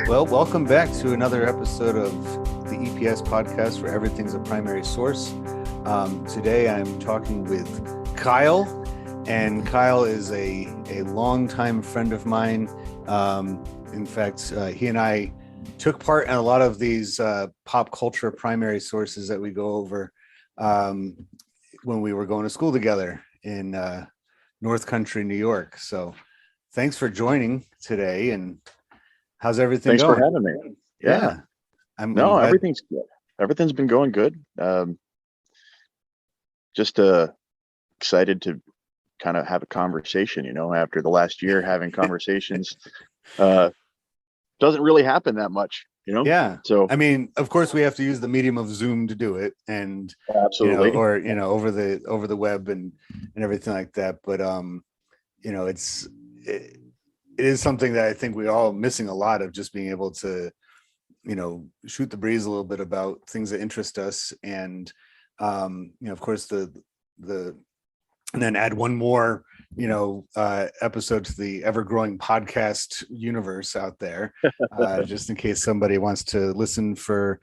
Well, welcome back to another episode of the EPS podcast where everything's a primary source. Today I'm talking with Kyle, and Kyle is a longtime friend of mine. In fact, he and I took part in a lot of these pop culture primary sources that we go over when we were going to school together in North Country, New York. So thanks for joining today, and how's everything Thanks going? for having me. Yeah. I'm glad. Everything's good. Everything's been going good. Just excited to kind of have a conversation, after the last year having conversations. Doesn't really happen that much, Yeah. So I mean, of course we have to use the medium of Zoom to do it, and absolutely. over the web and everything like that. But it is something that I think we're all missing a lot of, just being able to, shoot the breeze a little bit about things that interest us. And, of course, and then add one more, episode to the ever-growing podcast universe out there, just in case somebody wants to listen for,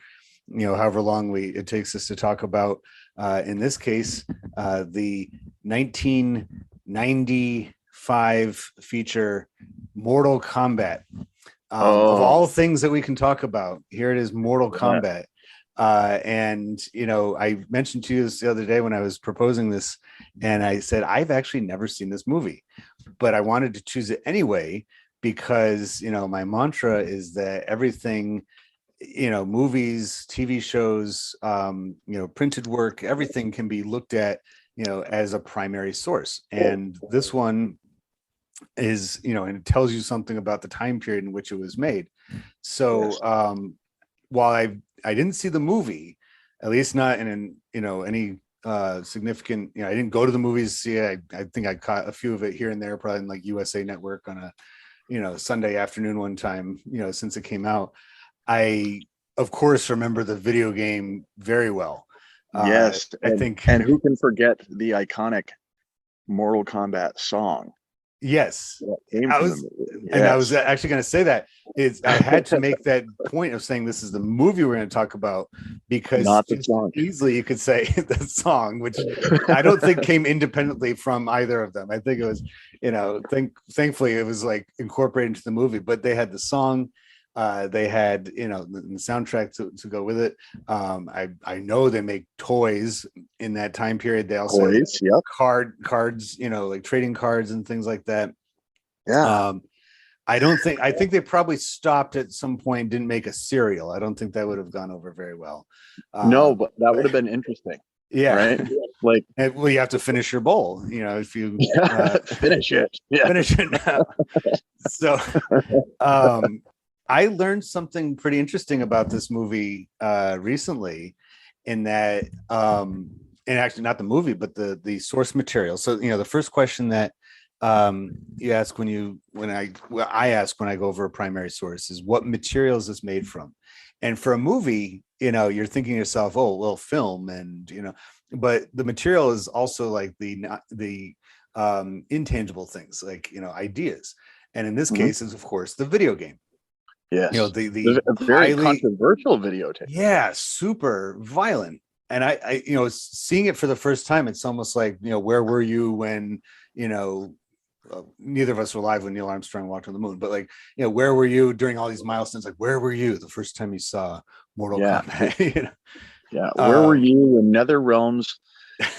however long it takes us to talk about, in this case, the 1995 feature Mortal Kombat. Of all things that we can talk about, here it is, Mortal Kombat. And I mentioned to you this the other day when I was proposing this, and I said I've actually never seen this movie, but I wanted to choose it anyway because my mantra is that everything, movies, TV shows, printed work, everything can be looked at as a primary source. And this one is, and it tells you something about the time period in which it was made. So while I didn't see the movie, at least not in any significant, I didn't go to the movies to see it. I think I caught a few of it here and there, probably in like USA Network on a Sunday afternoon one time, since it came out. I of course remember the video game very well. Yes. And who can forget the iconic Mortal Kombat song? Yes. And I was actually going to say that I had to make that point of saying this is the movie we're going to talk about, because not the song. Easily you could say the song, which I don't think came independently from either of them. I think it was, thankfully it was like incorporated into the movie, but they had the song, they had, the soundtrack to go with it. I know they make toys in that time period. They also had cards, like trading cards and things like that. Yeah. I think they probably stopped at some point, didn't make a cereal. I don't think that would have gone over very well. No, but that would have been interesting. Yeah. Right. Like, well, you have to finish your bowl, if you finish it. Yeah. Finish it now. So, I learned something pretty interesting about this movie recently, in that, and actually not the movie, but the source material. So, the first question that you ask I ask when I go over a primary source is, what material is this made from? And for a movie, you're thinking to yourself, oh, well, film, and but the material is also like the intangible things, like ideas. And in this case is, of course, the video game. Yes. The very controversial videotape. Yeah, super violent. And I seeing it for the first time, it's almost like, where were you when, neither of us were alive when Neil Armstrong walked on the moon, but like, where were you during all these milestones? Like, where were you the first time you saw Mortal Kombat? Yeah. Where were you when NetherRealm's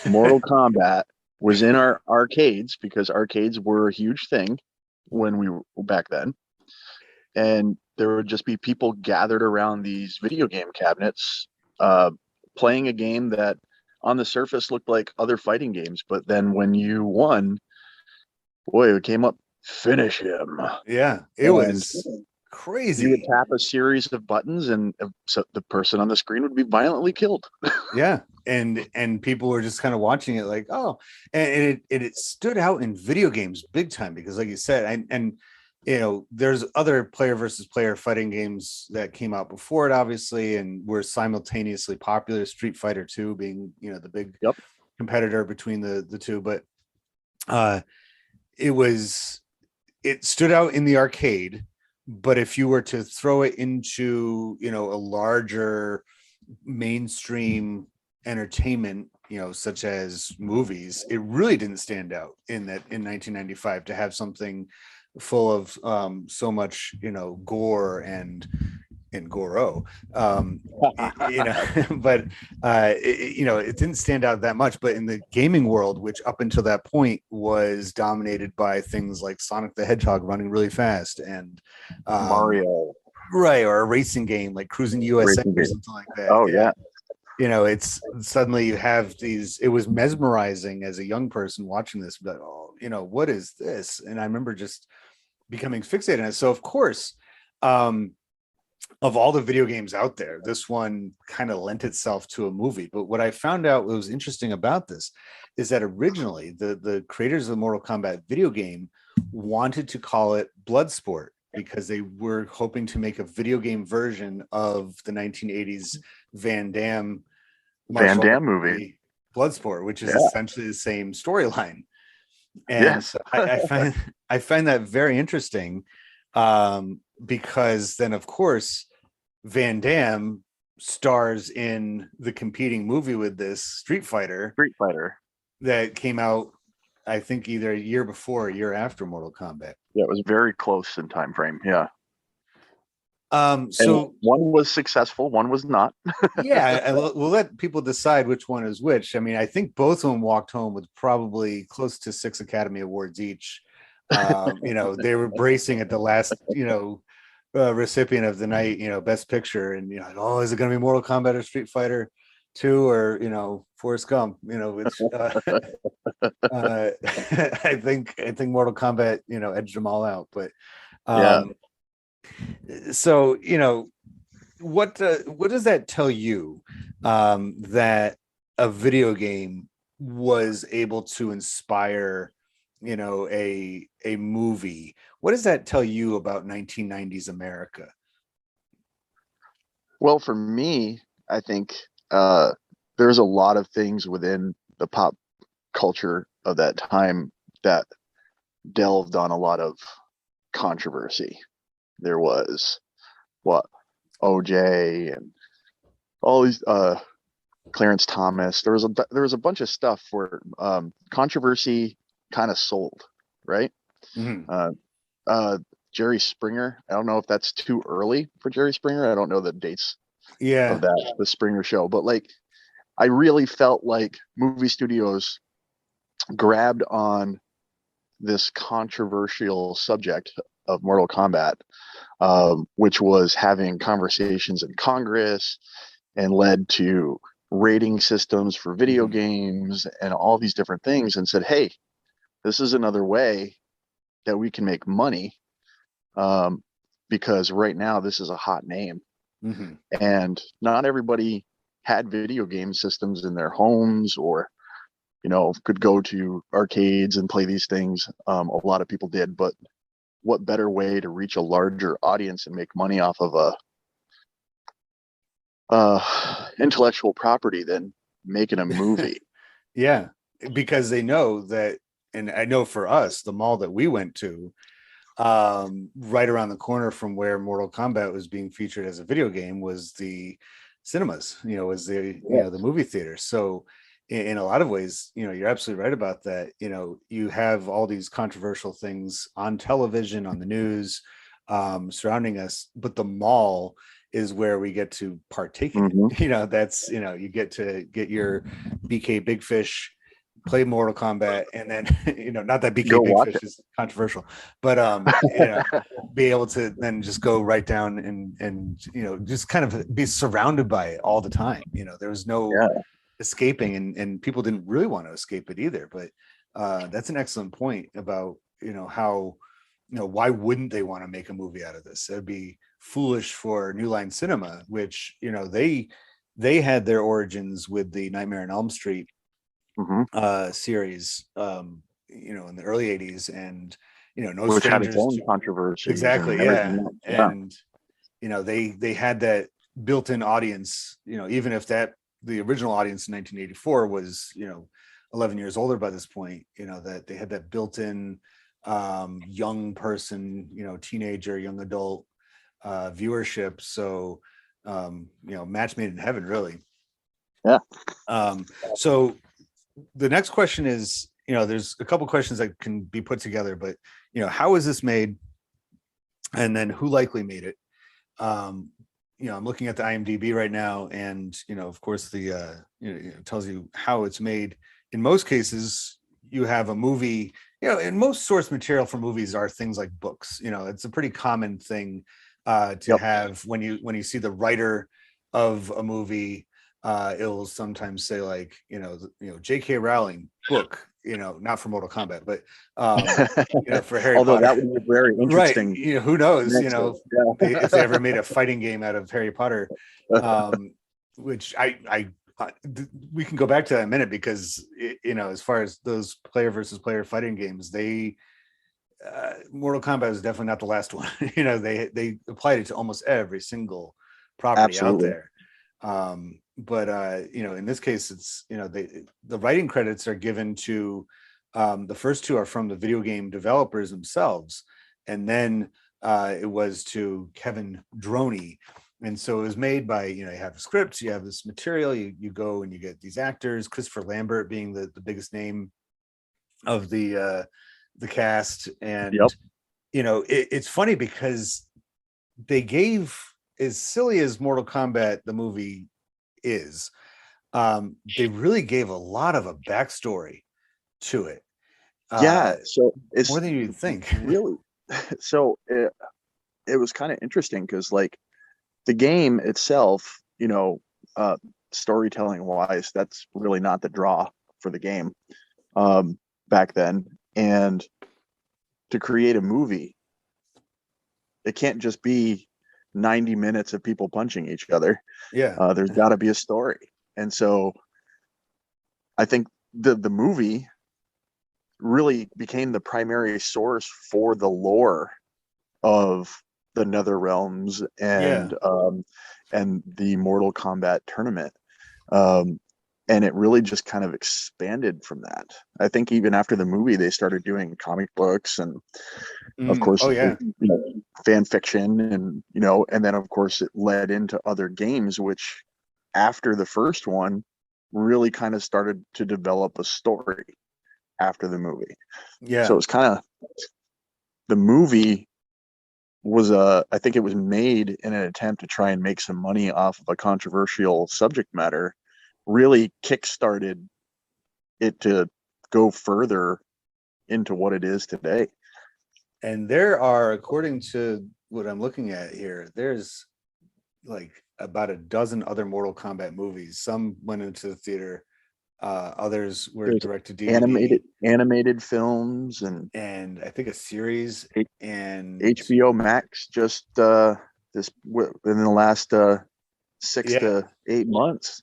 Mortal Kombat was in our arcades, because arcades were a huge thing when we were back then. And there would just be people gathered around these video game cabinets, playing a game that on the surface looked like other fighting games. But then when you won, boy, it came up, finish him. Yeah, it was crazy. You would tap a series of buttons and so the person on the screen would be violently killed. Yeah. And people were just kind of watching it like, oh, and it stood out in video games big time, because like you said, and there's other player versus player fighting games that came out before it, obviously, and were simultaneously popular. Street Fighter 2 being, the big competitor between the two. But it stood out in the arcade but if you were to throw it into, you know, a larger mainstream entertainment, you know, such as movies, it really didn't stand out in that in 1995 to have something full of so much, you know, gore and Goro, you know, but you know, it didn't stand out that much. But in the gaming world, which up until that point was dominated by things like Sonic the Hedgehog running really fast and Mario, right, or a racing game like Cruising USA racing or game. something like that. Oh yeah. You know, it's suddenly you have these. It was mesmerizing as a young person watching this, but oh, you know, what is this? And I remember just becoming fixated on it. So of course, um, of all the video games out there, this one kind of lent itself to a movie. But what I found out was interesting about this is that originally the creators of the Mortal Kombat video game wanted to call it Bloodsport because they were hoping to make a video game version of the 1980s Van Damme Movie. Bloodsport, which is Yeah. essentially the same storyline. And Yes. I find that very interesting, because then of course Van Damme stars in the competing movie with this Street Fighter that came out, I think, either a year before or a year after Mortal Kombat. Yeah, it was very close in time frame. Yeah. So and one was successful, one was not. yeah, we'll let people decide which one is which. I mean, I think both of them walked home with probably close to 6 Academy Awards each. You know, they were bracing at the last, you know, recipient of the night, you know, Best Picture, and you know, oh, is it going to be Mortal Kombat or Street Fighter 2 or, you know, Forrest Gump? You know, which I think Mortal Kombat, you know, edged them all out. But Yeah. so you know, what does that tell you, that a video game was able to inspire, you know, a movie? What does that tell you about 1990s America? Well, for me, I think there's a lot of things within the pop culture of that time that delved on a lot of controversy. There was what OJ and all these Clarence Thomas. There was a bunch of stuff where controversy kind of sold, right? Mhm. Jerry Springer. I don't know if that's too early for Jerry Springer. I don't know the dates Yeah. of the Springer show, but like I really felt like movie studios grabbed on this controversial subject of Mortal Kombat, which was having conversations in Congress and led to rating systems for video games and all these different things, and said, hey, this is another way that we can make money, because right now this is a hot name. Mm-hmm. And not everybody had video game systems in their homes, or you know, could go to arcades and play these things. A lot of people did, but what better way to reach a larger audience and make money off of intellectual property than making a movie? Yeah, because they know that, and I know for us, the mall that we went to, right around the corner from where Mortal Kombat was being featured as a video game, was the cinemas, you know, was the, you know, the movie theater. So in a lot of ways, you know, you're absolutely right about that. You know, you have all these controversial things on television, on the news, surrounding us, but the mall is where we get to partake in it. You know, that's, you know, you get to get your BK Big Fish, play Mortal Kombat, and then you know, not that BK Big Fish is controversial, but you know, be able to then just go right down and you know, just kind of be surrounded by it all the time. You know, there was no escaping, and people didn't really want to escape it either. But that's an excellent point about, you know, how, you know, why wouldn't they want to make a movie out of this? It'd be foolish for New Line Cinema, which, you know, they had their origins with the Nightmare on Elm Street series, you know, in the early 80s, and you know, no which strangers had its own to controversy. exactly, and you know, they had that built-in audience, you know, even if that the original audience in 1984 was, you know, 11 years older by this point, you know, that they had that built-in young person, teenager, young adult viewership. So match made in heaven, really. Yeah. So the next question is, there's a couple questions that can be put together, but how is this made, and then who likely made it? I'm looking at the IMDb right now, and of course, the it tells you how it's made. In most cases, you have a movie. In most source material for movies are things like books. It's a pretty common thing to have when you see the writer of a movie. It'll sometimes say like J.K. Rowling book. Not for Mortal Kombat, but for Harry Although Potter. that would be a very interesting. Right. Who knows? If they ever made a Yeah. fighting game out of Harry Potter, which we can go back to that in a minute, because as far as those player versus player fighting games, Mortal Kombat is definitely not the last one. They applied it to almost every single property out Absolutely. there. But in this case, it's the writing credits are given to the first two are from the video game developers themselves, and then it was to Kevin Droney. And so it was made by, you have scripts, you have this material, you go and you get these actors, Christopher Lambert being the biggest name of the cast. And it's funny because they gave, as silly as Mortal Kombat the movie is, they really gave a lot of a backstory to it. So it's more than you'd think. Really. So it was kind of interesting because like the game itself, storytelling wise, that's really not the draw for the game back then. And to create a movie, it can't just be 90 minutes of people punching each other. Yeah. There's got to be a story. And so I think the movie really became the primary source for the lore of the Nether Realms and the Mortal Kombat tournament. And it really just kind of expanded from that. I think even after the movie, they started doing comic books and, of course, fan fiction, and and then of course it led into other games, which after the first one really kind of started to develop a story after the movie. So it's kind of, the movie was I think it was made in an attempt to try and make some money off of a controversial subject matter, really kickstarted it to go further into what it is today. And there are, according to what I'm looking at here, there's like about a dozen other Mortal Kombat movies. Some went into the theater, others were direct to DVD, animated films, and I think a series, and HBO Max just this within the last 6 to 8 months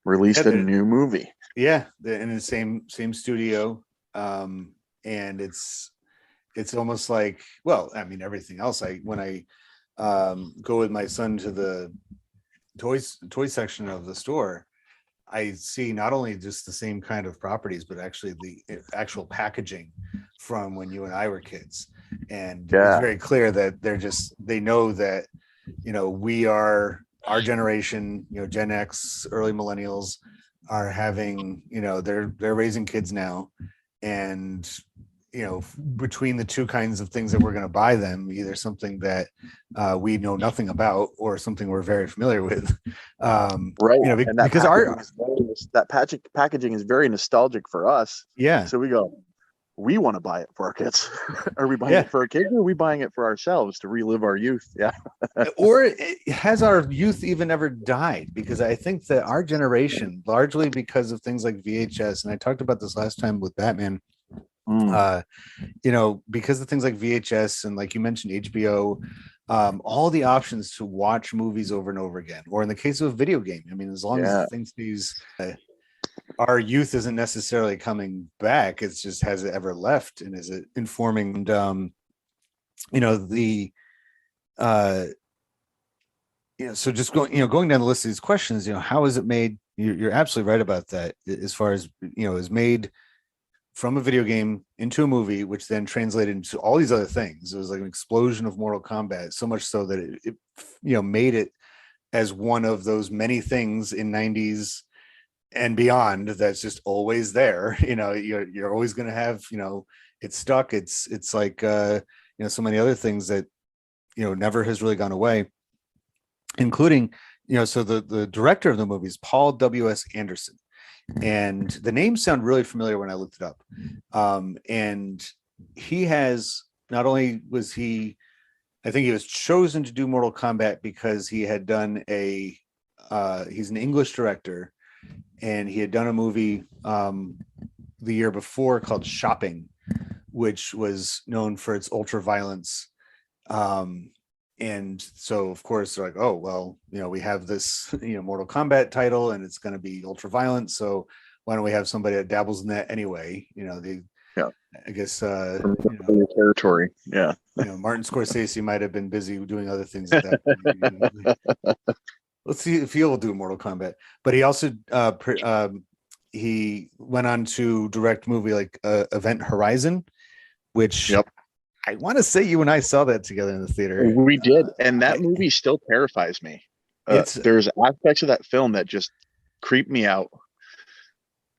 released a new movie. In the same studio, and it's almost like, well, I mean, everything else. When I go with my son to the toy section of the store, I see not only just the same kind of properties, but actually the actual packaging from when you and I were kids. And it's very clear that they know that, we are, our generation, Gen X, early millennials are having, they're raising kids now. And, between the two kinds of things that we're going to buy them, either something that we know nothing about or something we're very familiar with. Right. Because that packaging is very nostalgic for us. Yeah. So we want to buy it for our kids. Are we buying it for our kids, or are we buying it for ourselves to relive our youth? Yeah. Or has our youth even ever died? Because I think that our generation, largely because of things like VHS, and I talked about this last time with Batman, because of things like VHS and, like you mentioned, HBO, all the options to watch movies over and over again, or in the case of a video game, I mean, as long as things our youth isn't necessarily coming back, it's just, has it ever left, and is it informing? And so just going down the list of these questions, how is it made? You're absolutely right about that, as far as is made from a video game into a movie, which then translated into all these other things. It was like an explosion of Mortal Kombat, so much so that it made it as one of those many things in 90s and beyond that's just always there. You're always going to have, it's stuck. It's like so many other things that never has really gone away, including so the director of the movie is Paul W.S. Anderson, and the names sound really familiar when I looked it up. And he has, not only was he, I think he was chosen to do Mortal Kombat because he had done he's an English director, and he had done a movie the year before called Shopping, which was known for its ultra violence. And so of course they're like, oh, well, we have this, Mortal Kombat title and it's going to be ultra violent. So why don't we have somebody that dabbles in that anyway? I guess, your territory. Yeah. Martin Scorsese might've been busy doing other things at that point. Let's see if he'll do Mortal Kombat. But he also he went on to direct a movie like Event Horizon, which I want to say you and I saw that together in the theater. We did, and that movie still terrifies me. There's aspects of that film that just creep me out,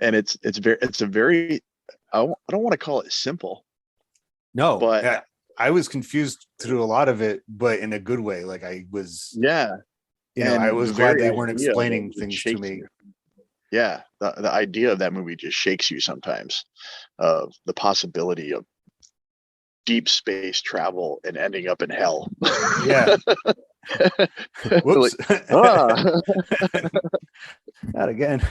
and it's a very I don't want to call it simple. No, but I was confused through a lot of it, but in a good way. Like I was, I was glad they weren't explaining things to me. Yeah, the idea of that movie just shakes you sometimes. The possibility of deep space travel and ending up in hell. Yeah. Whoops. Not again.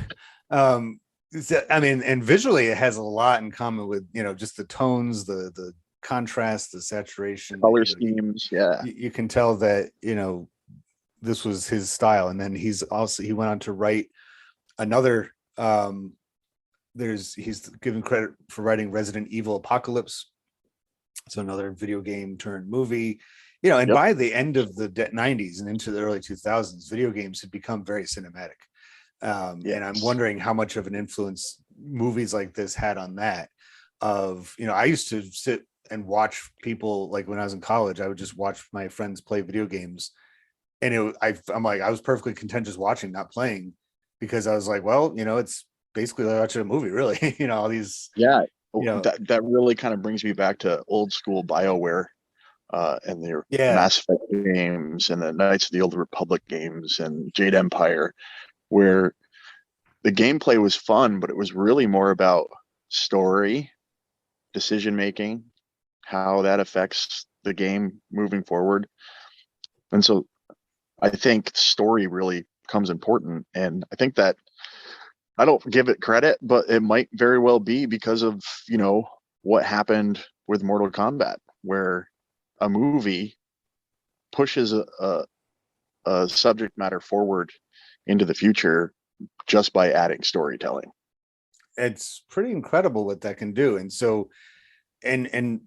I mean, and visually it has a lot in common with, just the tones, the contrast, the saturation, color schemes. Yeah. You can tell that, this was his style. And then he went on to write another, he's given credit for writing Resident Evil Apocalypse. So another video game turned movie, and by the end of the 90s and into the early 2000s, video games had become very cinematic. And I'm wondering how much of an influence movies like this had on that. I used to sit and watch people, like when I was in college, I would just watch my friends play video games. And I'm like, I was perfectly content just watching, not playing, because I was like, well, it's basically like watching a movie, really. All these. Yeah. That really kind of brings me back to old school BioWare and their Mass Effect games and the Knights of the Old Republic games and Jade Empire, where the gameplay was fun, but it was really more about story, decision making, how that affects the game moving forward. And so I think story really becomes important. And I think that I don't give it credit, but it might very well be because of, what happened with Mortal Kombat, where a movie pushes a subject matter forward into the future just by adding storytelling. It's pretty incredible what that can do. And so, and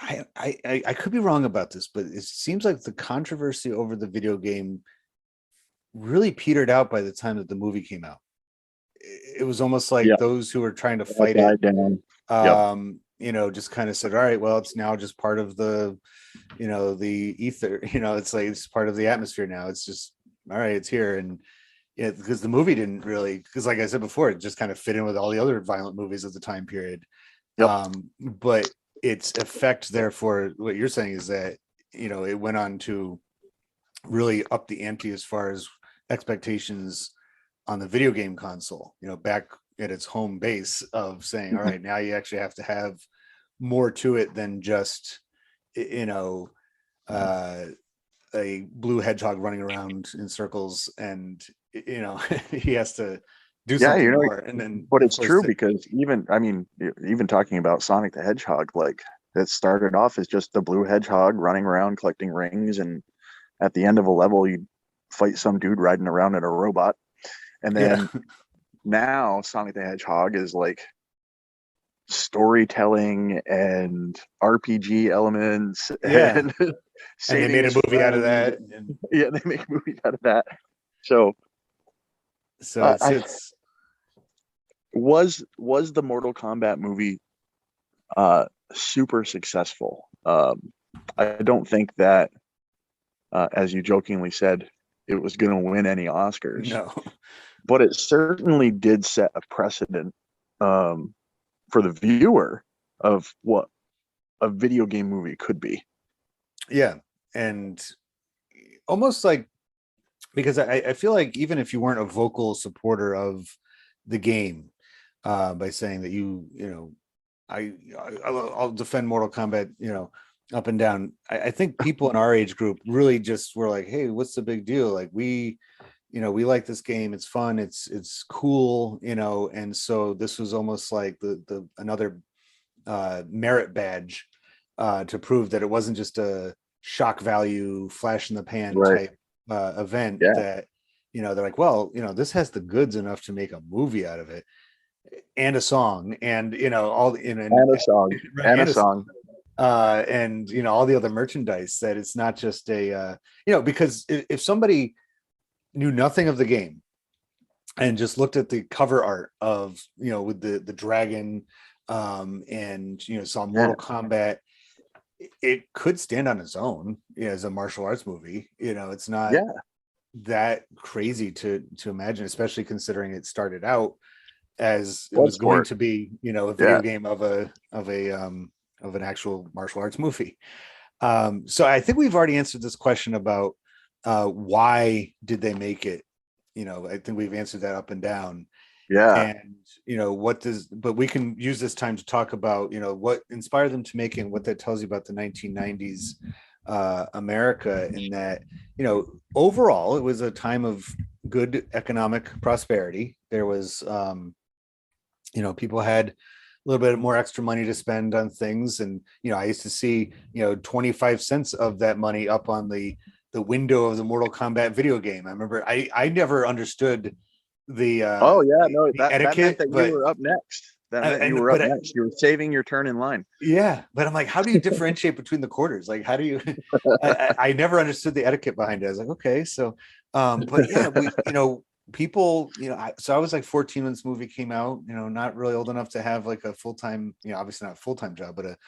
I could be wrong about this, but it seems like the controversy over the video game really petered out by the time that the movie came out. It was almost like those who were trying to fight it, just kind of said, all right, well, it's now just part of the, the ether, it's like, it's part of the atmosphere now. It's just, all right, it's here. And because the movie didn't really, because like I said before, it just kind of fit in with all the other violent movies of the time period. But its effect, therefore, what you're saying is that, it went on to really up the ante as far as expectations on the video game console, back at its home base of saying, all right, now you actually have to have more to it than just, a blue hedgehog running around in circles, and, he has to do something more. And then, but it's true because even talking about Sonic the Hedgehog, like it started off as just the blue hedgehog running around collecting rings, and at the end of a level, you fight some dude riding around in a robot. And then now Sonic the Hedgehog is like storytelling and RPG elements. And they made a movie out of that. They make movies out of that. So it's was the Mortal Kombat movie super successful? I don't think that, as you jokingly said, it was going to win any Oscars, No. but it certainly did set a precedent, for the viewer of what a video game movie could be. Yeah. And almost like, because I feel like even if you weren't a vocal supporter of the game, by saying that you know, I'll defend Mortal Kombat, you know, up and down. I think people in our age group really just were like, hey, what's the big deal? Like we, you know, we like this game. It's fun. It's cool, you know. And so this was almost like the another merit badge, to prove that it wasn't just a shock value, flash in the pan Right. type event. Yeah. That, you know, they're like, well, you know, this has the goods enough to make a movie out of it, and a song, and you know, all in And a song. And a and a song, song. and you know, all the other merchandise. That it's not just a you know, because if somebody knew nothing of the game and just looked at the cover art of, you know, with the dragon, and you know, saw Yeah. Mortal Kombat, it could stand on its own, you know, as a martial arts movie. You know, it's not Yeah. that crazy to imagine, especially considering it started out as it Blood was going sport. to be, you know, a video Yeah. game of an actual martial arts movie. So I think we've already answered this question about why did they make it. You know, I think we've answered that up and down. Yeah. And you know, but we can use this time to talk about, you know, what inspired them to make it and what that tells you about the 1990s America. In that, you know, overall it was a time of good economic prosperity. There was you know, people had a little bit more extra money to spend on things. And you know, I used to see, you know, 25 cents of that money up on the window of the Mortal Kombat video game. I remember I never understood Oh yeah, no, the that meant etiquette, that you but were up next. That meant you and were up but next. You were saving your turn in line. yeah, but I'm like, how do you differentiate between the quarters? Like, how do you? I never understood the etiquette behind it. I was like, okay, so, but yeah, we, you know, people, you know, so I was like 14 when this movie came out. You know, not really old enough to have like a full time, you know, obviously not a full time job, but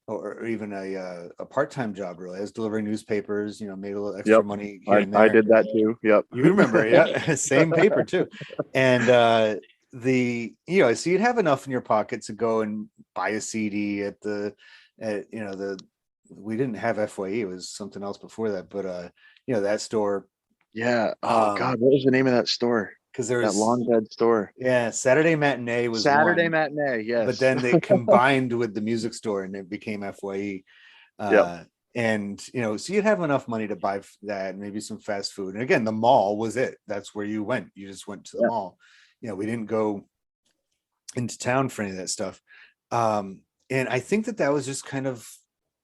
or even a part time job. Really, I was delivering newspapers. You know, made a little extra Yep. money here and I there. did that too. Yep. You remember, yeah, same paper too. And you know, so you'd have enough in your pocket to go and buy a CD at you know, we didn't have FYE, it was something else before that, but you know, that store. Yeah. Oh God, what was the name of that store? Because there That was, long dead store. yeah, Saturday Matinee was Saturday one, matinee. but Yes. then they combined with the music store and it became FYE. Yep. uh and you know, so you'd have enough money to buy that, maybe some fast food. And again, the mall was it. That's where you went. You just went to the Yeah. mall. You know, we didn't go into town for any of that stuff. And I think that was just kind of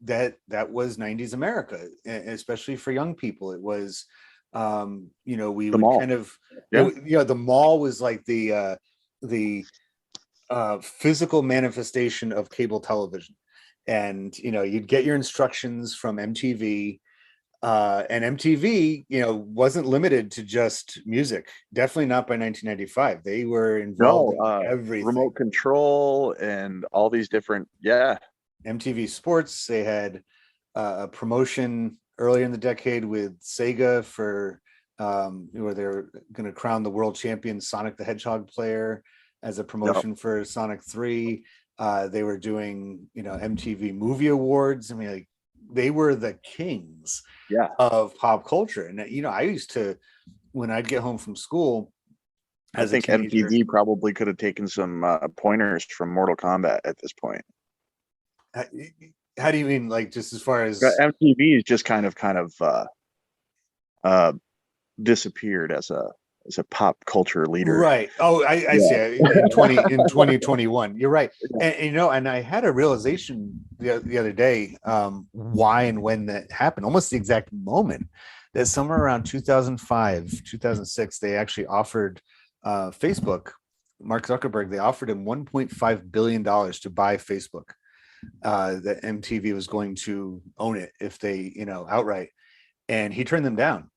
that was 90s America, especially for young people. It was, you know, we The would mall. kind of, Yeah. you know, the mall was like the physical manifestation of cable television. And you know, you'd get your instructions from MTV, and MTV, you know, wasn't limited to just music. Definitely not by 1995. They were involved No, in everything. remote control and all these different. Yeah. MTV Sports. They had a promotion earlier in the decade with Sega for where they're going to crown the world champion Sonic the Hedgehog player as a Yep. promotion for Sonic 3. They were doing, you know, MTV Movie Awards. I mean, like, they were the kings Yeah. of pop culture. And you know, I used to, when I'd get home from school I as a think teenager. MTV probably could have taken some pointers from Mortal Kombat at this point. How do you mean, like, just as far as? MTV is just uh, disappeared as a pop culture leader. Right. Oh, I see. Yeah. In 2021. You're right. And you know, and I had a realization the other day, why and when that happened, almost the exact moment, that somewhere around 2005, 2006, they actually offered Facebook, Mark Zuckerberg, they offered him $1.5 billion to buy Facebook. That MTV was going to own it if they, you know, outright. And he turned them down.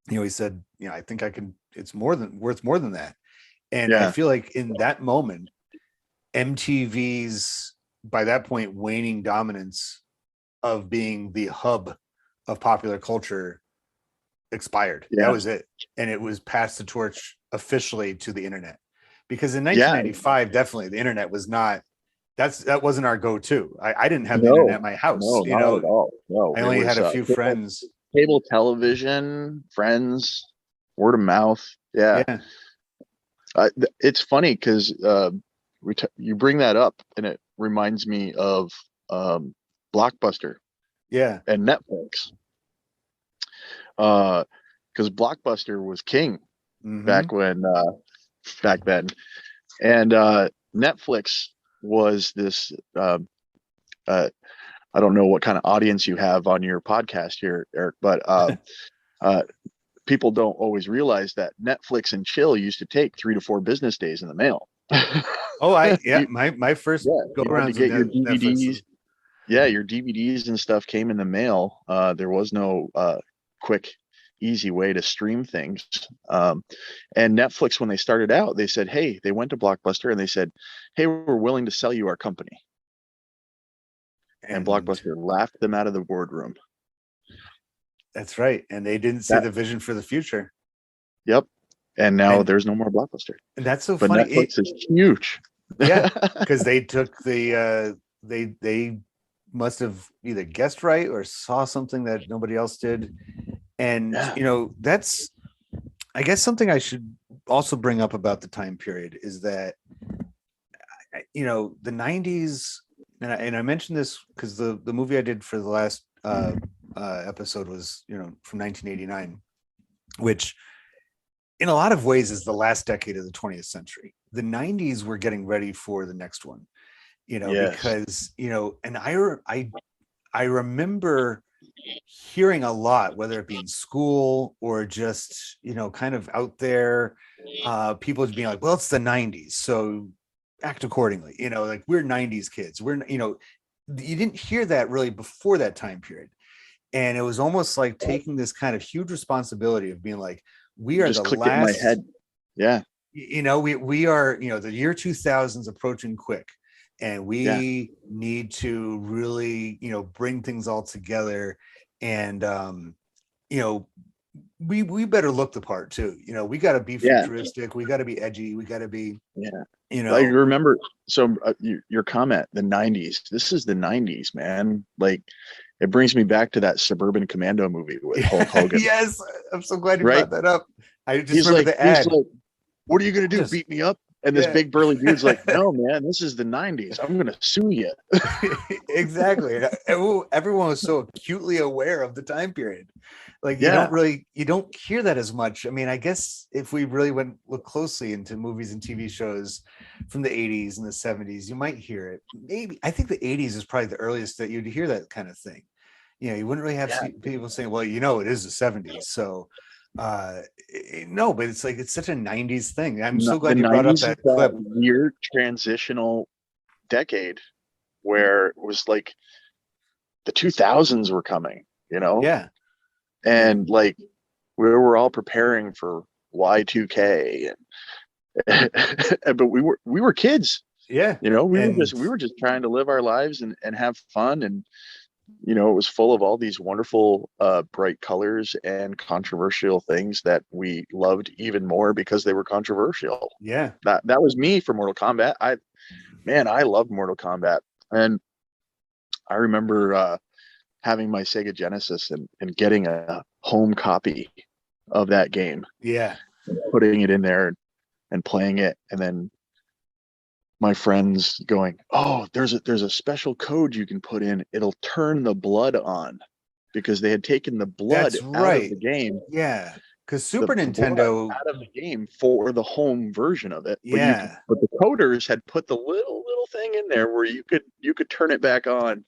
You know, he said, you know, I think I can, it's worth more than that. And I feel like in that moment, MTV's, by that point, waning dominance of being the hub of popular culture expired. That was it. And it was passed the torch officially to the internet. Because in 1995, definitely the internet was not, that wasn't our go-to. I didn't have the internet at my house. No, not at all. No, I only had a few friends. Cable television, friends, word of mouth. Yeah. It's funny because you bring that up, and it reminds me of Blockbuster. Yeah. And Netflix. Because Blockbuster was king back then. And Netflix was this I don't know what kind of audience you have on your podcast here, Eric, but people don't always realize that Netflix and chill used to take 3 to 4 business days in the mail. My first go around to get your DVDs. Your DVDs and stuff came in the mail. There was no quick, easy way to stream things. And Netflix, when they started out, they said, hey, they went to Blockbuster and they said, hey, we're willing to sell you our company. And Blockbuster laughed them out of the boardroom. That's right. And they didn't see the vision for the future. Yep. And now there's no more Blockbuster. And that's so but funny. Netflix is huge. Yeah, because they took the they must have either guessed right or saw something that nobody else did. And that's, I guess, something I should also bring up about the time period is that the 90s, and I mentioned this because the movie I did for the last episode was from 1989, which in a lot of ways is the last decade of the 20th century. The 90s were getting ready for the next one, because and I remember hearing a lot, whether it be in school or just kind of out there, people being like, well, it's the 90s, so act accordingly, like we're 90s kids, you didn't hear that really before that time period. And it was almost like taking this kind of huge responsibility of being like, we are just the last. In my head. Yeah. We are, the year 2000 is approaching quick, and we need to really, bring things all together. And, we better look the part too. We got to be futuristic. We got to be edgy. We got to be, I remember. So your comment, the 90s, this is the 90s, man. Like, it brings me back to that Suburban Commando movie with Hulk Hogan. Yes. I'm so glad you brought that up. I just remember the ad. He's like, what are you going to do? Beat me up? And this big burly dude's like, no, man, this is the 90s. I'm going to sue you. Exactly. Everyone was so acutely aware of the time period. Like, you don't hear that as much. I mean, I guess if we really look closely into movies and TV shows from the 80s and the 70s, you might hear it. Maybe, I think the 80s is probably the earliest that you'd hear that kind of thing. You wouldn't really have people saying, well, it is the 70s. So, no, but it's like, it's such a 90s thing. I'm so glad you brought up that clip. Weird transitional decade where it was like the 2000s were coming, and like we were all preparing for Y2K, but we were kids. We were just trying to live our lives and have fun, and it was full of all these wonderful, bright colors and controversial things that we loved even more because they were controversial. Yeah. That was me for Mortal Kombat. I loved Mortal Kombat. And I remember having my Sega Genesis and getting a home copy of that game. Yeah. And putting it in there and playing it. And then my friends going, oh, there's a special code you can put in. It'll turn the blood on, because they had taken the blood out of the game. Yeah, because Super Nintendo out of the game for the home version of it. Yeah, but the coders had put the little thing in there where you could turn it back on.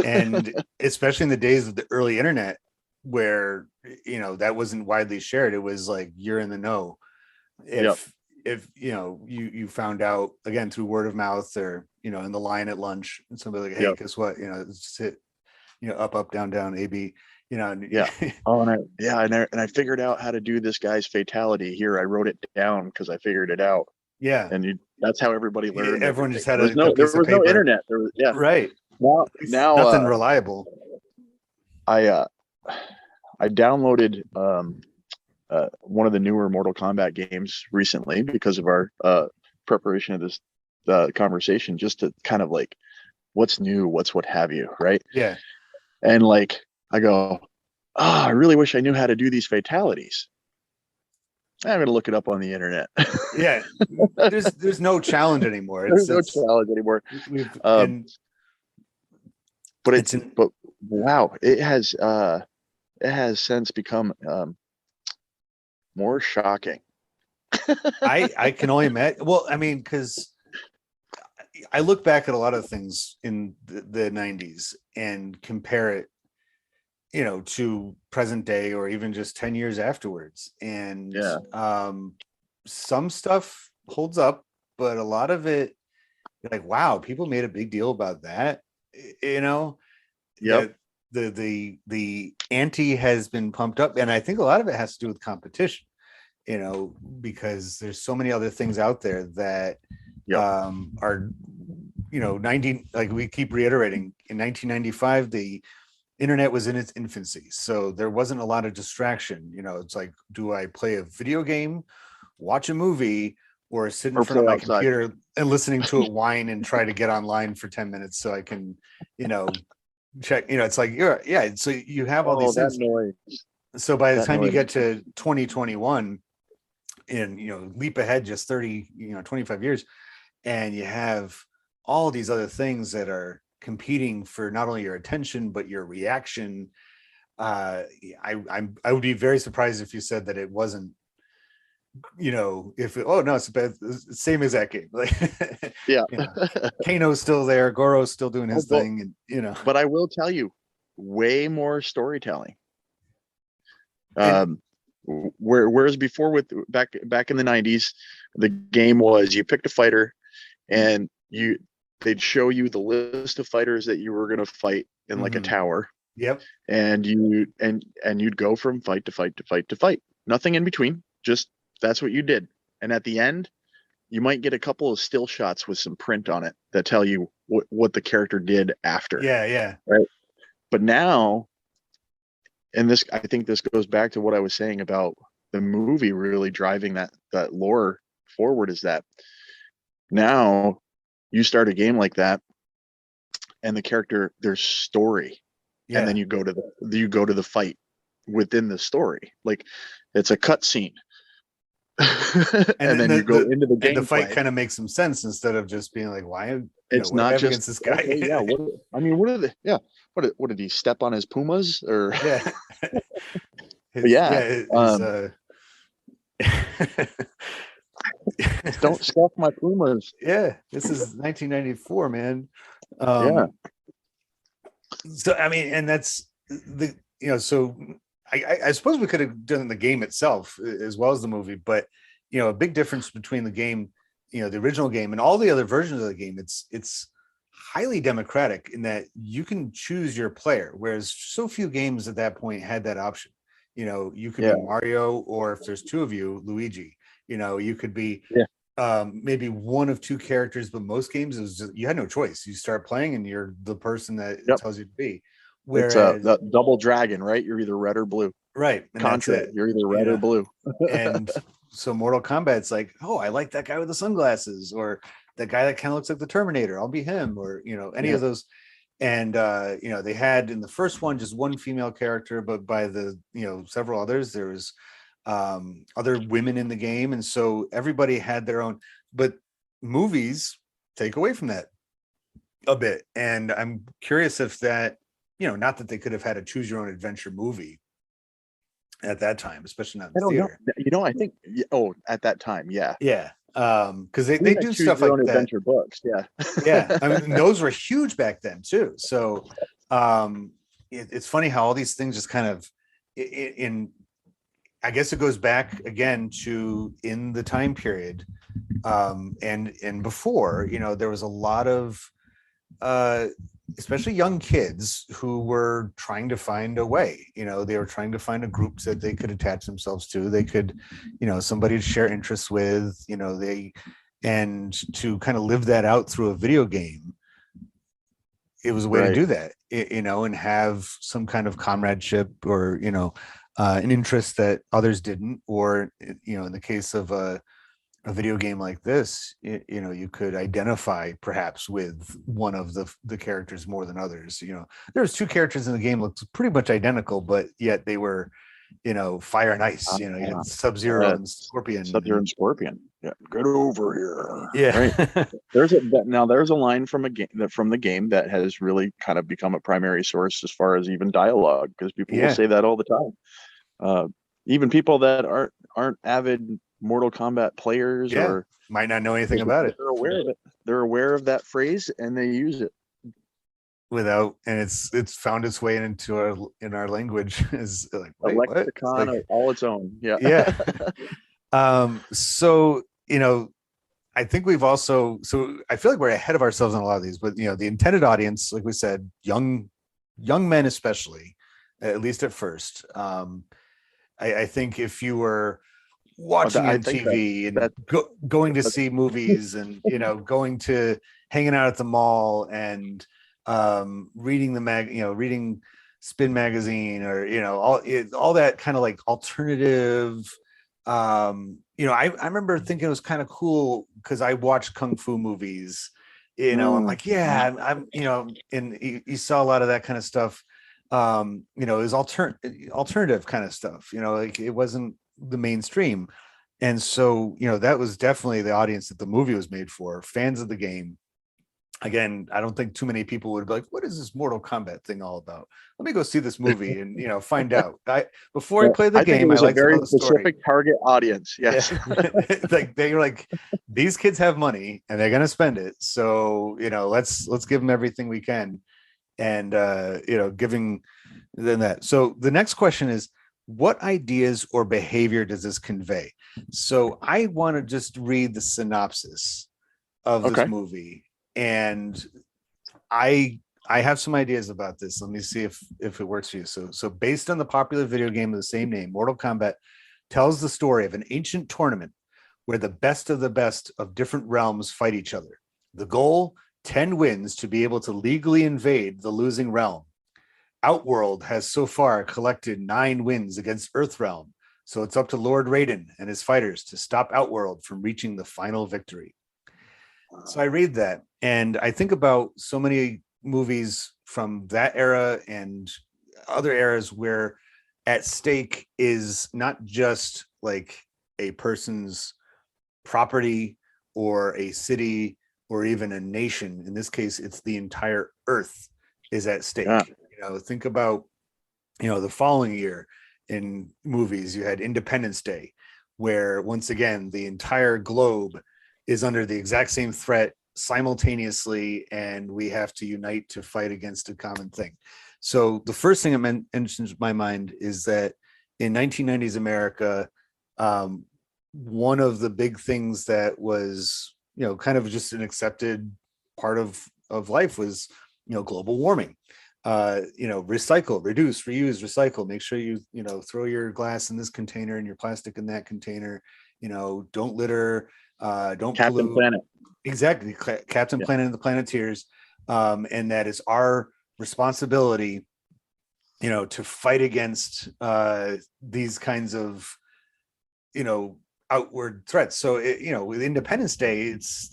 And especially in the days of the early internet, where that wasn't widely shared. It was like, you're in the know. If you found out, again, through word of mouth, or in the line at lunch, and somebody like, hey, guess what, just hit up down AB, and I figured out how to do this guy's fatality here. I wrote it down because I figured it out. Yeah. and that's how everybody learned. Everyone just had There was a there piece of was no paper. internet. There was, yeah. Right. Now Nothing reliable. I downloaded one of the newer Mortal Kombat games recently because of our preparation of this conversation, just to kind of like what's new, what have you, right? Yeah. And like I go, I really wish I knew how to do these fatalities. I'm gonna look it up on the internet. Yeah. There's no challenge anymore. There's no challenge anymore. We've Um, but but wow, it has since become more shocking. I can only imagine. Well, I mean, because I look back at a lot of things in the 90s and compare it, to present day or even just 10 years afterwards. And some stuff holds up, but a lot of it, you're like, wow, people made a big deal about that. Yep. The ante has been pumped up, and I think a lot of it has to do with competition, because there's so many other things out there that are 90, like we keep reiterating, in 1995 the internet was in its infancy, so there wasn't a lot of distraction. It's like, do I play a video game, watch a movie, or sit in front of my computer and listening to it whine and try to get online for 10 minutes so I can check. It's like, so you have all these things. Noise. So by the time you get to 2021 and leap ahead just 30 25 years, and you have all these other things that are competing for not only your attention but your reaction. I would be very surprised if you said that it wasn't, it's bad, same as that game. Like, Kano's still there, Goro's still doing his thing, and But I will tell you, way more storytelling. Whereas before, with back in the 90s, the game was you picked a fighter, and they'd show you the list of fighters that you were going to fight in like a tower. Yep. And you'd go from fight to fight to fight to fight. Nothing in between. Just that's what you did. And at the end, you might get a couple of still shots with some print on it that tell you what the character did after. Yeah. Right. But now, and I think this goes back to what I was saying about the movie really driving that lore forward, is that now you start a game like that and the character, there's story. Yeah. And then you go to the fight within the story. Like, it's a cut scene. and then you go into the game. The fight kind of makes some sense instead of just being like, why? It's not just against this guy. Okay, what are the? Yeah. What did he step on his Pumas or? Yeah. Don't stuff my Pumas. Yeah, this is 1994, man. So I mean, and that's so I suppose we could have done the game itself as well as the movie, but a big difference between the game, the original game and all the other versions of the game, it's highly democratic in that you can choose your player, whereas so few games at that point had that option. You could be Mario, or if there's two of you, Luigi. You could be maybe one of two characters, but most games it was just, you had no choice. You start playing and you're the person that it tells you to be. Whereas it's the double dragon, right? You're either red or blue. Right. And Contra, you're either red or blue. And so Mortal Kombat's like, oh, I like that guy with the sunglasses, or that guy that kind of looks like the Terminator. I'll be him, or any of those. And they had in the first one just one female character, but by the several others, there was other women in the game, and so everybody had their own. But movies take away from that a bit, and I'm curious if that, not that they could have had a choose your own adventure movie at that time, especially not in the theater. I think at that time, because they do stuff like that. Adventure books, I mean, those were huge back then too. So it's funny how all these things just kind of I guess it goes back again to in the time period, and before, there was a lot of especially young kids who were trying to find a way. They were trying to find a group that they could attach themselves to. They could, somebody to share interests with. and to kind of live that out through a video game, it was a way to Right. do that, and have some kind of comradeship, or an interest that others didn't, or in the case of a video game like this, you could identify perhaps with one of the characters more than others. There's two characters in the game looked pretty much identical, but yet they were, fire and ice. You had Sub-Zero and Scorpion. Sub-Zero and Scorpion. Yeah, get over here. Yeah. Right. There's a line from the game that has really kind of become a primary source as far as even dialogue, because people will say that all the time. Even people that aren't avid Mortal Kombat players or might not know anything about it. They're aware of it. They're aware of that phrase and they use it and it's found its way into our language as like a lexicon of all its own. Yeah. So I think we've also, I feel like we're ahead of ourselves on a lot of these, but the intended audience, like we said, young men especially, at least at first. I think if you were watching MTV and going to see movies and going to hanging out at the mall and reading reading Spin magazine, or all that kind of like alternative. I remember thinking it was kind of cool because I watched kung fu movies. I'm like, I'm and you saw a lot of that kind of stuff. Is alternative kind of stuff. Like it wasn't the mainstream. And so, that was definitely the audience that the movie was made for, fans of the game. Again, I don't think too many people would be like, what is this Mortal Kombat thing all about? Let me go see this movie and, find out. Before I play the game, I like a very specific target audience. Yes. Yeah. Like they were like, these kids have money and they're going to spend it. So, let's give them everything we can. And, giving them that. So the next question is, what ideas or behavior does this convey? So I want to just read the synopsis of this movie, and I have some ideas about this. Let me see if it works for you. So based on the popular video game of the same name, Mortal Kombat tells the story of an ancient tournament where the best of different realms fight each other. The goal, 10 wins to be able to legally invade the losing realm. Outworld has so far collected 9 wins against Earthrealm, so it's up to Lord Raiden and his fighters to stop Outworld from reaching the final victory. So I read that, and I think about so many movies from that era and other eras where at stake is not just like a person's property or a city or even a nation. In this case, it's the entire earth is at stake. Think about, the following year in movies, you had Independence Day, where once again, the entire globe is under the exact same threat simultaneously, and we have to unite to fight against a common thing. So the first thing that mentions my mind is that in 1990s America, one of the big things that was, kind of just an accepted part of life was, global warming. Recycle, reduce, reuse, recycle. Make sure you throw your glass in this container and your plastic in that container. Don't litter. Don't Captain pollute. Planet. Exactly, Captain Planet and the Planeteers, and that is our responsibility. To fight against these kinds of outward threats. So with Independence Day, it's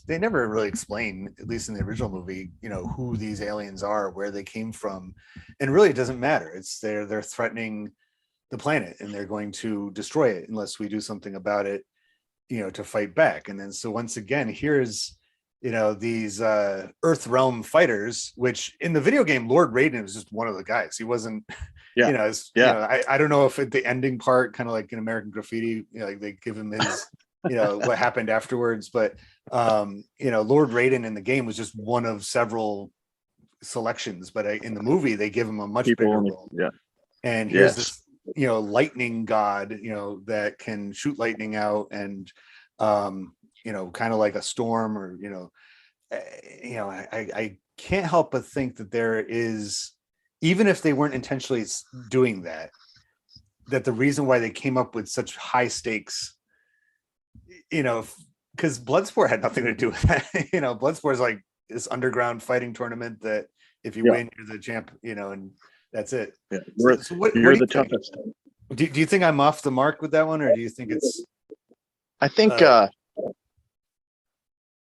they never really explain, at least in the original movie, who these aliens are, where they came from, and really it doesn't matter. It's they're threatening the planet and they're going to destroy it unless we do something about it, to fight back. And then so once again, here's these Earth Realm fighters, which in the video game, Lord Raiden was just one of the guys. He wasn't I don't know if at the ending part, kind of like in American Graffiti, like they give him his what happened afterwards, but Lord Raiden in the game was just one of several selections, but in the movie they give him a much bigger role. And here's this lightning god that can shoot lightning out, and kind of like a storm, or I can't help but think that there is, even if they weren't intentionally doing that the reason why they came up with such high stakes because Bloodsport had nothing to do with that. Bloodsport is like this underground fighting tournament that if you win, you're the champ. And that's it. Yeah. So what You're do you the think? toughest. Do you think I'm off the mark with that one, or do you think it's? I think,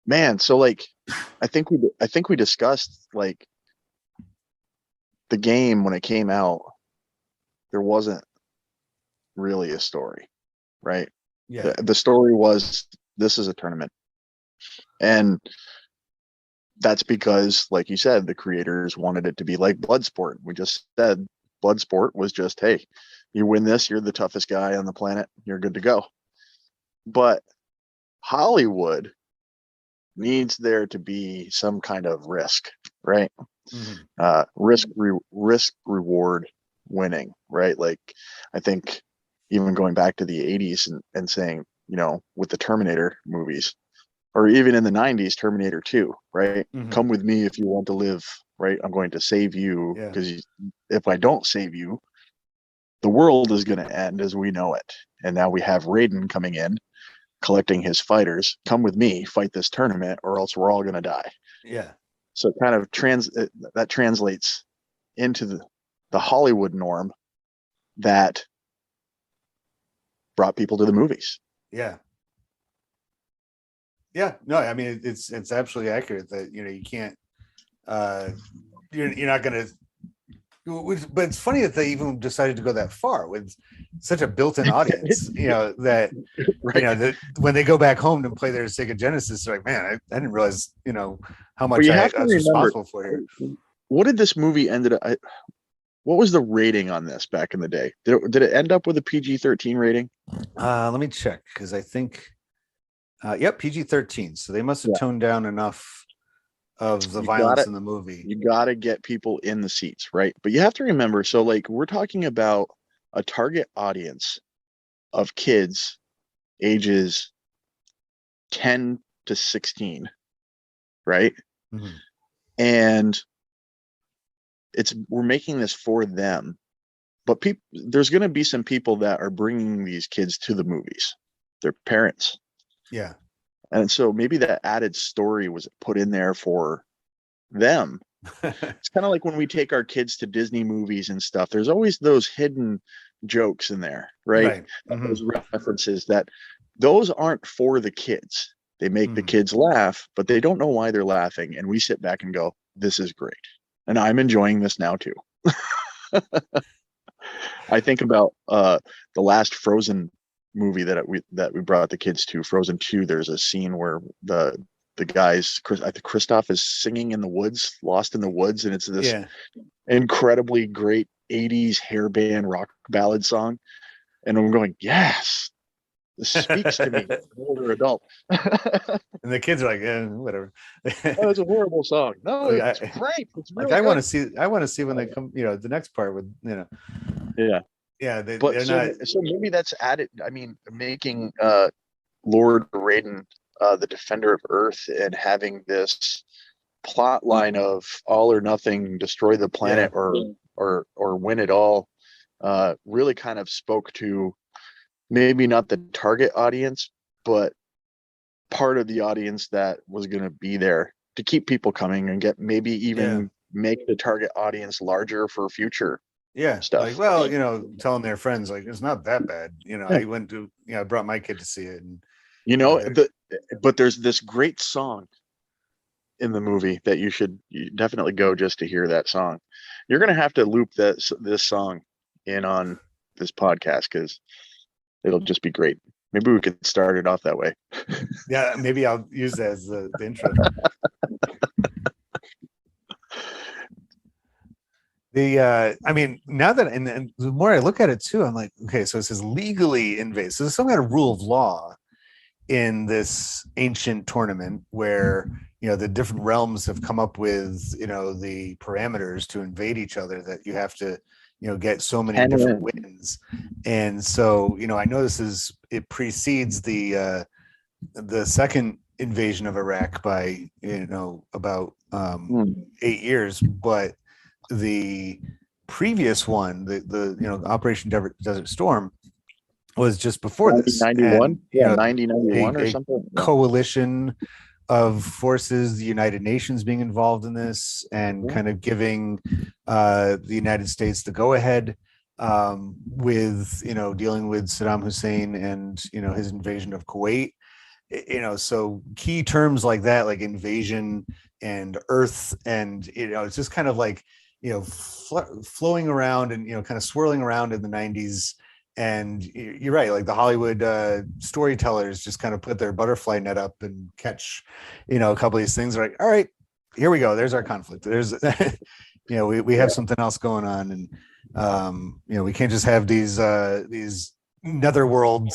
man. So like, I think we discussed like the game when it came out. There wasn't really a story, right? Yeah. The story was, this is a tournament, and that's because, like you said, the creators wanted it to be like Bloodsport. We just said Bloodsport was just, hey, you win this, you're the toughest guy on the planet, you're good to go. But Hollywood needs there to be some kind of risk, right? Mm-hmm. Risk reward winning, right? Like, I think even going back to the 80s and saying, with the Terminator movies, or even in the 90s, Terminator 2, right? Mm-hmm. Come with me if you want to live, right? I'm going to save you, because if I don't save you, the world is going to end as we know it. And now we have Raiden coming in, collecting his fighters. Come with me, fight this tournament, or else we're all going to die. Yeah. So it kind of that translates into the Hollywood norm that brought people to the movies. Yeah. Yeah. No, I mean, it's absolutely accurate that, you can't, you're not going to, but it's funny that they even decided to go that far with such a built-in audience, that, right. that when they go back home to play their Sega Genesis, they're like, man, I didn't realize, how much I was responsible for here. What did this movie ended up? What was the rating on this back in the day? Did it end up with a PG-13 rating? Let me check, because I think, yep, PG-13. So they must have toned down enough of the violence in the movie. You got to get people in the seats, right? But you have to remember, so like we're talking about a target audience of kids ages 10 to 16, right? Mm-hmm. And we're making this for them, but there's going to be some people that are bringing these kids to the movies, their parents. Yeah. And so maybe that added story was put in there for them. It's kind of like when we take our kids to Disney movies and stuff, there's always those hidden jokes in there, right? Mm-hmm. Those references that those aren't for the kids. They make the kids laugh, but they don't know why they're laughing. And we sit back and go, this is great. And I'm enjoying this now too. I think about the last Frozen movie that we brought the kids to, Frozen 2. There's a scene where the guys, I think Kristoff is singing in the woods, lost in the woods, and it's this incredibly great 80s hair band rock ballad song. And I'm going, yes, this speaks to me as an older adult. And the kids are like, whatever. It's a horrible song. No, it's great. It's really like, I want to see when they come, the next part with, Yeah. They're not. So maybe that's added. I mean, making Lord Raiden the defender of Earth and having this plot line of all or nothing, destroy the planet or win it all, really kind of spoke to maybe not the target audience, but part of the audience that was going to be there to keep people coming and get maybe even make the target audience larger for future stuff. Like, well, telling their friends, like, it's not that bad. I went to, I brought my kid to see it, and but there's this great song in the movie that you definitely go just to hear that song. You're gonna have to loop this song in on this podcast because it'll just be great. Maybe we could start it off that way. Yeah, maybe I'll use that as the intro. I mean, now that and the more I look at it too, I'm like, okay, so it says legally invasive. So there's some kind of rule of law in this ancient tournament where the different realms have come up with the parameters to invade each other, that you have to get so many different wins. And so I know it precedes the second invasion of Iraq by about 8 years, but the previous one, the Operation Desert Storm, was just before this, 1991, and you know, 9091 or a something. Yeah. coalition of forces, the United Nations being involved in this, and Yeah. kind of giving the United States the go ahead with, you know, dealing with Saddam Hussein and, you know, his invasion of Kuwait. You know, so key terms like that, like invasion and earth, and, you know, it's just kind of like, you know, flowing around and, you know, kind of swirling around in the 90s. And you're right, like the Hollywood storytellers just kind of put their butterfly net up and catch, you know, a couple of these things. Like, all right, here we go, there's our conflict, there's you know, we have something else going on. And you know, we can't just have these netherworld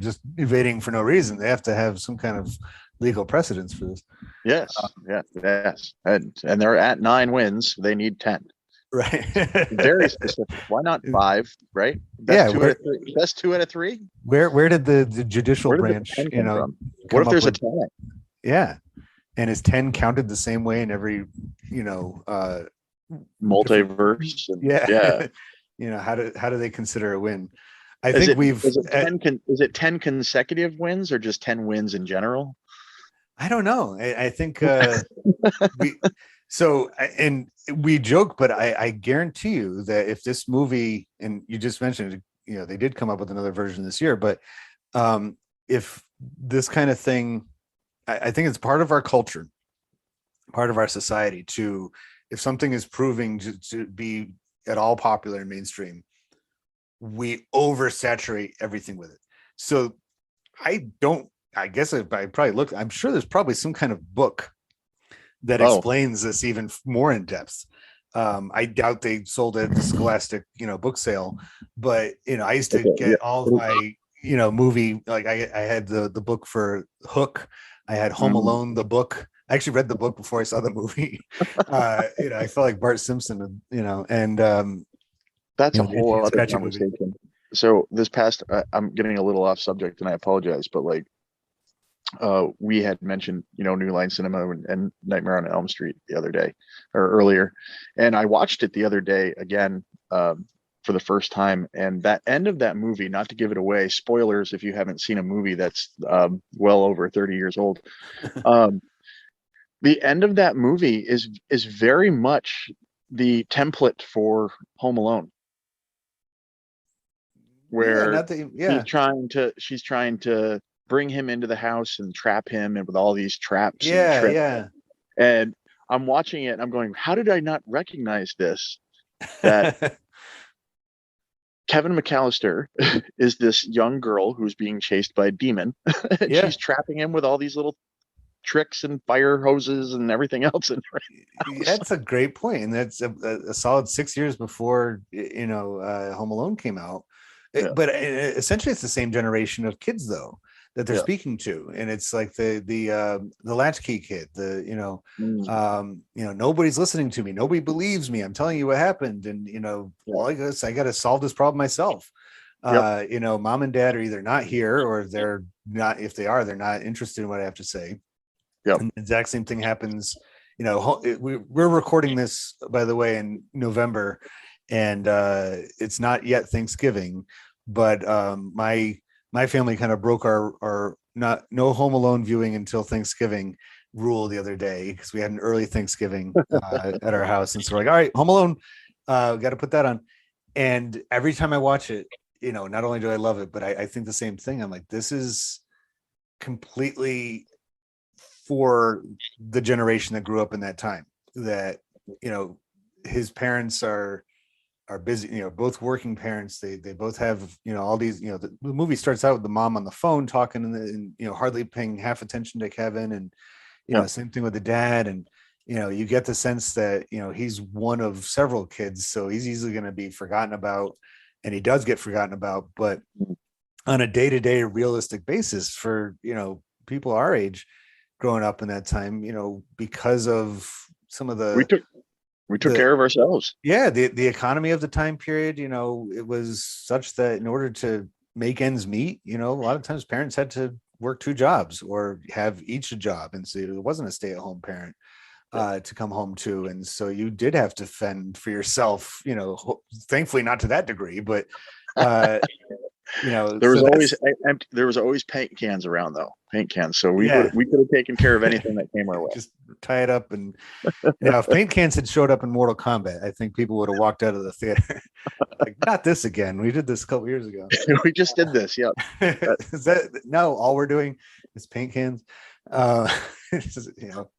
just invading for no reason. They have to have some kind of legal precedence for this. Yes, yes, and they're at 9 wins. They need 10. Right. Very specific. Why not 5? Right? Yeah. Best 2 out of 3. Where did the judicial Where did branch, the 10 you come know, from? What if there's a 10? Yeah, and is 10 counted the same way in every, you know, Multiverse? yeah. You know, how do they consider a win? I Is think is it 10 consecutive wins or just 10 wins in general? I don't know. I think we and we joke, but I guarantee you that if this movie, and you just mentioned, you know, they did come up with another version this year, but if this kind of thing, I think it's part of our culture, part of our society to, if something is proving to be at all popular and mainstream, we oversaturate everything with it. So I guess I probably looked, I'm sure there's probably some kind of book that explains this even more in depth. I doubt they sold it at the Scholastic, you know, book sale, but, you know, I used to get all of my, you know, movie, like I had the book for Hook. I had Home Alone, the book. I actually read the book before I saw the movie. You know, I felt like Bart Simpson, you know, and that's a whole other conversation. So this past, I'm getting a little off subject and I apologize, but like, we had mentioned, you know, New Line Cinema and Nightmare on Elm Street the other day or earlier. And I watched it the other day again, for the first time. And that end of that movie, not to give it away, spoilers if you haven't seen a movie that's well over 30 years old. The end of that movie is very much the template for Home Alone, where she's trying to bring him into the house and trap him, and with all these traps and tricks. And I'm watching it and I'm going, how did I not recognize this? That Kevin McAllister is this young girl who's being chased by a demon. And she's trapping him with all these little tricks and fire hoses and everything else. That's a great point. And that's a solid 6 years before, you know, Home Alone came out. But essentially it's the same generation of kids though that they're speaking to, and it's like the latchkey kid, you know, nobody's listening to me, nobody believes me, I'm telling you what happened, and, you know, well, I guess I got to solve this problem myself. You know, mom and dad are either not here or they're not, if they are, they're not interested in what I have to say. And the exact same thing happens, you know. We're recording this, by the way, in November, and it's not yet Thanksgiving, but my family kind of broke our no Home Alone viewing until Thanksgiving rule the other day, because we had an early Thanksgiving at our house, and so we're like, all right, Home Alone, got to put that on. And every time I watch it, you know, not only do I love it, but I think the same thing. I'm like, this is completely for the generation that grew up in that time, that, you know, his parents are busy, you know, both working parents. They both have, you know, all these, you know, the movie starts out with the mom on the phone talking and you know, hardly paying half attention to Kevin, and, you know, same thing with the dad. And, you know, you get the sense that, you know, he's one of several kids, so he's easily going to be forgotten about, and he does get forgotten about. But on a day-to-day realistic basis, for, you know, people our age growing up in that time, you know, because of some of the we took care of ourselves. Yeah, the economy of the time period, you know, it was such that in order to make ends meet, you know, a lot of times parents had to work 2 jobs or have each a job, and so it wasn't a stay-at-home parent to come home to, and so you did have to fend for yourself, you know, thankfully not to that degree, but There was so always empty. There was always paint cans around, though. Paint cans. So we yeah, we could have taken care of anything that came our way. just tie it up. And if paint cans had showed up in Mortal Kombat, I think people would have walked out of the theater like, not this again. We did this a couple years ago. We just did this. Yep. Is that no? All we're doing is paint cans.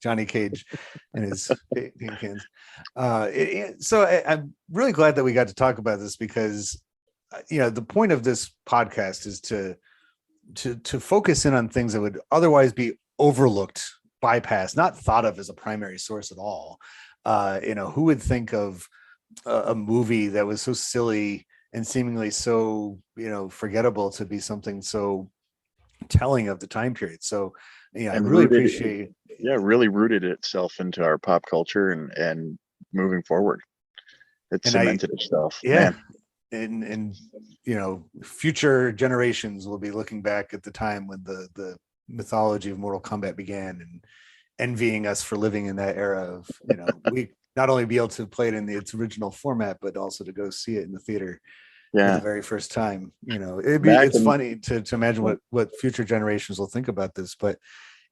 Johnny Cage and his paint cans. So I'm really glad that we got to talk about this because the point of this podcast is to focus in on things that would otherwise be overlooked, bypassed, not thought of as a primary source at all. Who would think of a movie that was so silly and seemingly so forgettable to be something so telling of the time period. So I really appreciate really rooted itself into our pop culture and moving forward. It cemented itself. Yeah. Man. And future generations will be looking back at the time when the mythology of Mortal Kombat began and envying us for living in that era of we not only be able to play it in its original format, but also to go see it in the theater for the very first time. It's funny to imagine what future generations will think about this, but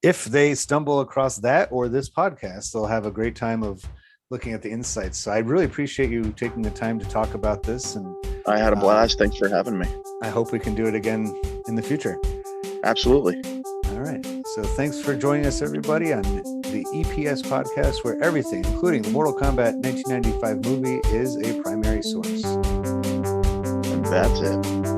if they stumble across that or this podcast, they'll have a great time of looking at the insights. So I really appreciate you taking the time to talk about this. And I had a blast. Thanks for having me. I hope we can do it again in the future. Absolutely. All right. So thanks for joining us, everybody, on the EPS podcast, where everything, including the Mortal Kombat 1995 movie, is a primary source. And that's it.